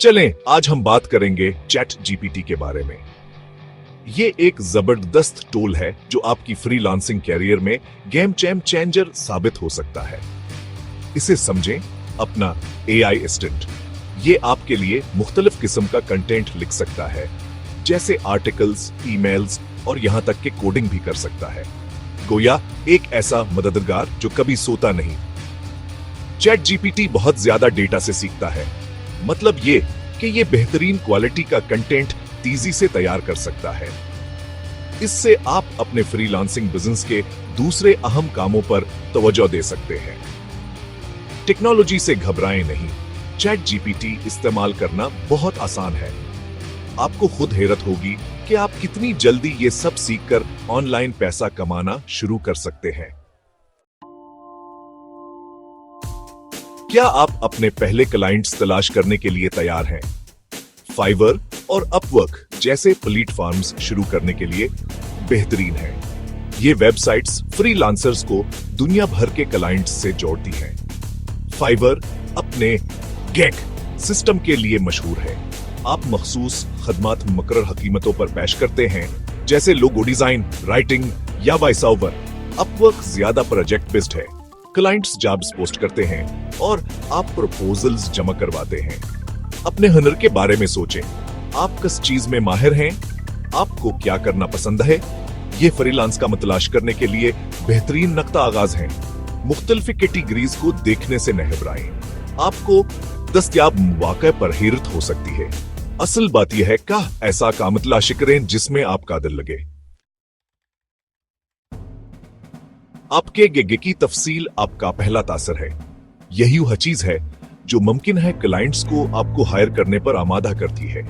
चलें, आज हम बात करेंगे चैट जीपीटी के बारे में। ये एक जबरदस्त टूल है जो आपकी फ्रीलांसिंग कैरियर में गेम चेंजर साबित हो सकता है। इसे समझें अपना एआई असिस्टेंट। ये आपके लिए मुख्तलिफ किस्म का कंटेंट लिख सकता है, जैसे आर्टिकल्स, ईमेल्स और यहां तक कि कोडिंग भी कर सकता है। गोया एक ऐसा मददगार जो कभी सोता नहीं। चैट जीपीटी बहुत ज्यादा डेटा से सीखता है, मतलब ये कि ये बेहतरीन क्वालिटी का कंटेंट तेजी से तैयार कर सकता है। इससे आप अपने फ्रीलांसिंग बिजनेस के दूसरे अहम कामों पर तवज्जो दे सकते हैं। टेक्नोलॉजी से घबराएं नहीं, चैट जीपीटी इस्तेमाल करना बहुत आसान है। आपको खुद हैरत होगी कि आप कितनी जल्दी ये सब सीखकर ऑनलाइन पैसा कमाना शुरू कर सकते हैं। क्या आप अपने पहले क्लाइंट्स तलाश करने के लिए तैयार हैं? फाइवर और अपवर्क जैसे प्लेटफॉर्म्स शुरू करने के लिए बेहतरीन है। ये वेबसाइट्स फ्रीलांसर्स को दुनिया भर के क्लाइंट्स से जोड़ती हैं। फाइवर अपने गैग सिस्टम के लिए मशहूर है। आप मखसूस खदमात मुकर्रर कीमतों पर पेश करते हैं, जैसे लोगो डिजाइन, राइटिंग या वॉइस ओवर। अपवर्क ज्यादा प्रोजेक्ट बेस्ड है। क्लाइंट्स जॉब्स पोस्ट करते हैं और आप प्रपोजल्स जमा करवाते हैं। अपने हुनर के बारे में सोचें। आप किस चीज में माहिर हैं? आपको क्या करना पसंद है? ये फ्रीलांस का तलाश करने के लिए बेहतरीन नक्ता आगाज है। मुख्तलिफ कैटेगरीज को देखने से न घबराएं। आपको दस्तयाब मौके पर हैरत हो सकती है। असल बात यह है कि ऐसा काम तलाश करें जिसमें आपका दिल लगे। आपके गिग की तफसील आपका पहला तासर है। यही वह चीज है जो मुमकिन है क्लाइंट्स को आपको हायर करने पर आमादा करती है।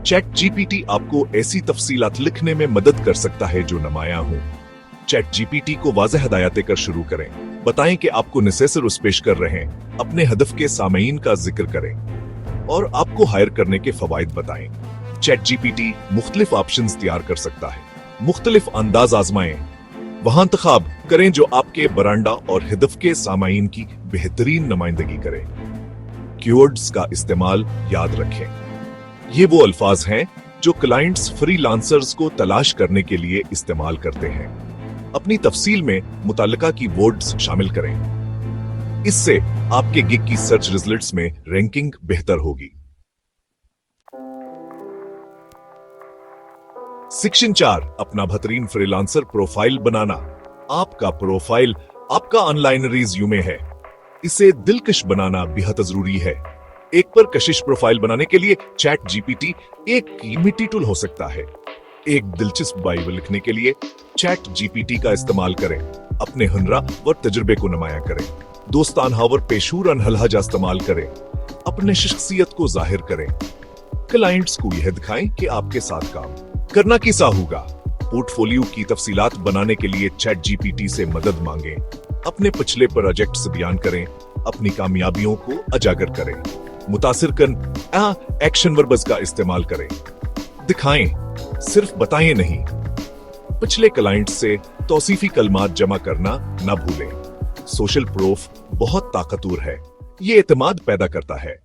चैट जीपीटी आपको ऐसी तफसीलात लिखने में मदद कर सकता है जो नुमायां हो। चैट जीपीटी को वाज़ेह हदायतें कर शुरू करें। बताएं कि आपको नेसेसर पेश कर रहे हैं। अपने हदफ के सामईन का जिक्र करें और आपको हायर करने के फवाइद बताएं। चैट जीपीटी मुख्तलिफ ऑप्शंस तैयार कर सकता है। मुख्तलिफ अंदाज आजमाएं, वहां इंतखाब करें जो आपके बरांडा और हदफ के सामाइन की बेहतरीन नुमाइंदगी करें। कीवर्ड्स का इस्तेमाल याद रखें। ये वो अल्फाज हैं जो क्लाइंट्स फ्रीलांसर्स को तलाश करने के लिए इस्तेमाल करते हैं। अपनी तफसील में मुताल्लिका की वर्ड्स शामिल करें। इससे आपके गिग की सर्च रिजल्ट्स में रैंकिंग बेहतर होगी। सेक्शन 4, अपना बेहतरीन फ्रीलांसर प्रोफाइल बनाना। आपका प्रोफाइल आपका ऑनलाइन रिज्यूमे है। इसे दिलकश बनाना बेहद जरूरी है। एक पर कशिश प्रोफाइल बनाने के लिए चैट जीपीटी एक कीमती टूल हो सकता है। एक दिलचस्प बायो लिखने के लिए चैट जीपीटी का इस्तेमाल करें। अपने हुनर व तजुर्बे को नुमाया करें। दोस्ताना व पेशूरन लहजा इस्तेमाल करें। अपने शख्सियत को जाहिर करें। क्लाइंट्स को यह दिखाएं कि आपके साथ काम करना कैसा होगा। पोर्टफोलियो की तफसीलात बनाने के लिए चैट जीपीटी से मदद मांगें। अपने पिछले प्रोजेक्ट्स बयान करें। अपनी कामयाबियों को उजागर करें। मुतासिर कन एक्शन वर्ब्स का इस्तेमाल करें। दिखाएं, सिर्फ बताएं नहीं। पिछले क्लाइंट से तौसीफी कलमात जमा करना न भूलें। सोशल प्रूफ बहुत ताकतवर है। ये एतमाद पैदा करता है।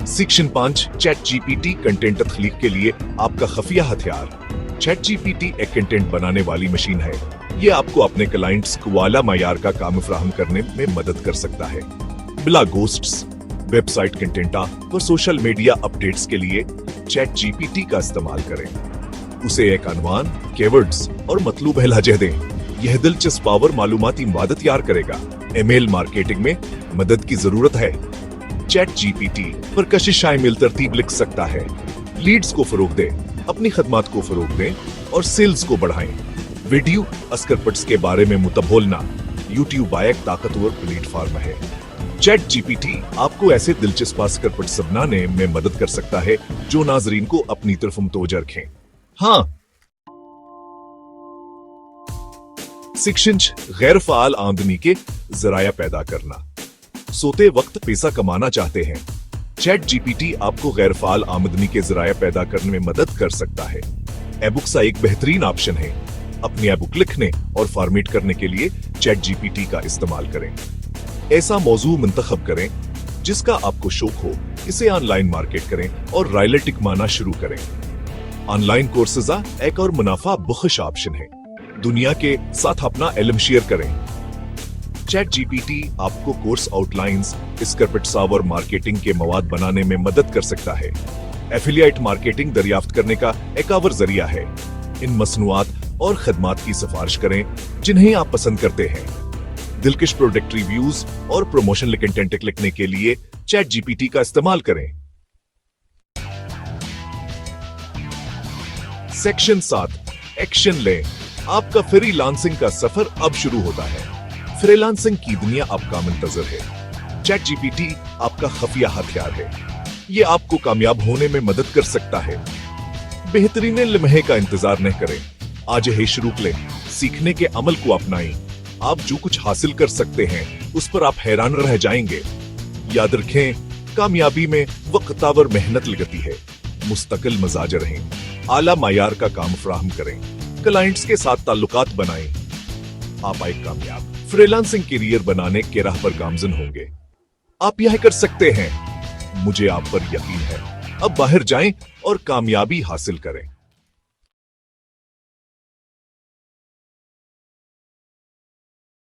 सेक्शन 5, चैट जीपीटी कंटेंट तख्लीक के लिए आपका खुफिया हथियार। चैट जीपीटी एक कंटेंट बनाने वाली मशीन है। ये आपको अपने क्लाइंट्स को आला मायार का काम फराहम करने में मदद कर सकता है। ब्लॉग पोस्ट्स, वेबसाइट कंटेंटा और सोशल मीडिया अपडेट्स के लिए चैट जीपीटी का इस्तेमाल करें। उसे एक अनवान, कीवर्ड्स और मतलूब लहजे दें। यह दिलचस्प और मालूमाती मदद तैयार करेगा। ईमेल मार्केटिंग में मदद की जरूरत है। चैट जीपीटी पर कशिश ईमेल तरतीब लिख सकता है। लीड्स को फरोग दें, अपनी खदमात को फरोग दें और सेल्स को बढ़ाएं। वीडियो अस्करपट्स के बारे में मुतबोलना। यूट्यूब एक ताकतवर प्लेटफॉर्म है। चैट जीपीटी आपको ऐसे दिलचस्प अस्करपट्स बनाने में मदद कर सकता है जो नाजरीन को अपनी तरफ मुतवज्जह रखें। हाँ, सेक्शन गैर फाल आमदनी के जराया पैदा करना। सोते वक्त पैसा कमाना चाहते हैं? चैट जीपीटी आपको गैर फाल आमदनी के जराया पैदा करने में मदद कर सकता है। एबुक्स एक बेहतरीन ऑप्शन है। अपनी एबुक लिखने और फॉर्मेट करने के लिए चैट जीपीटी का इस्तेमाल करें। ऐसा मौजू मुंतखब करें जिसका आपको शौक हो, इसे ऑनलाइन मार्केट करें और रॉयल्टी कमाना शुरू करें। ऑनलाइन कोर्सेज एक और मुनाफा बख्श ऑप्शन है। दुनिया के साथ अपना इल्म शेयर करें। चैट जीपीटी आपको कोर्स आउटलाइंस, स्क्रिप्ट्स और मार्केटिंग के मवाद बनाने में मदद कर सकता है। एफिलिएट मार्केटिंग दरियाफ्त करने का एक और जरिया है। इन मसनूआत और खदमात की सिफारिश करें जिन्हें आप पसंद करते हैं। दिलकश प्रोडक्ट रिव्यूज और प्रमोशन कंटेंट लिखने के लिए चैट जीपीटी का इस्तेमाल करें। सेक्शन 7 एक्शन लें। आपका फ्रीलांसिंग का सफर अब शुरू होता है। फ्रीलांसिंग की दुनिया आपका मुंतजर है। चैट जीपीटी आपका खुफिया हथियार है। ये आपको कामयाब होने में मदद कर सकता है। बेहतरीन लम्हे का इंतजार न करें, आज ही शुरू करें। सीखने के अमल को अपनाएं। आप जो कुछ हासिल कर सकते हैं उस पर आप हैरान रह जाएंगे। याद रखें, कामयाबी में वक्त और मेहनत लगती है। मुस्तकिल मजाज रहें, आला मायार का काम फराहम करें, क्लाइंट्स के साथ ताल्लुकात बनाएं। आप एक कामयाब फ्रीलांसिंग करियर बनाने के राह पर गामजन होंगे। आप यह कर सकते हैं, मुझे आप पर यकीन है। अब बाहर जाएं और कामयाबी हासिल करें।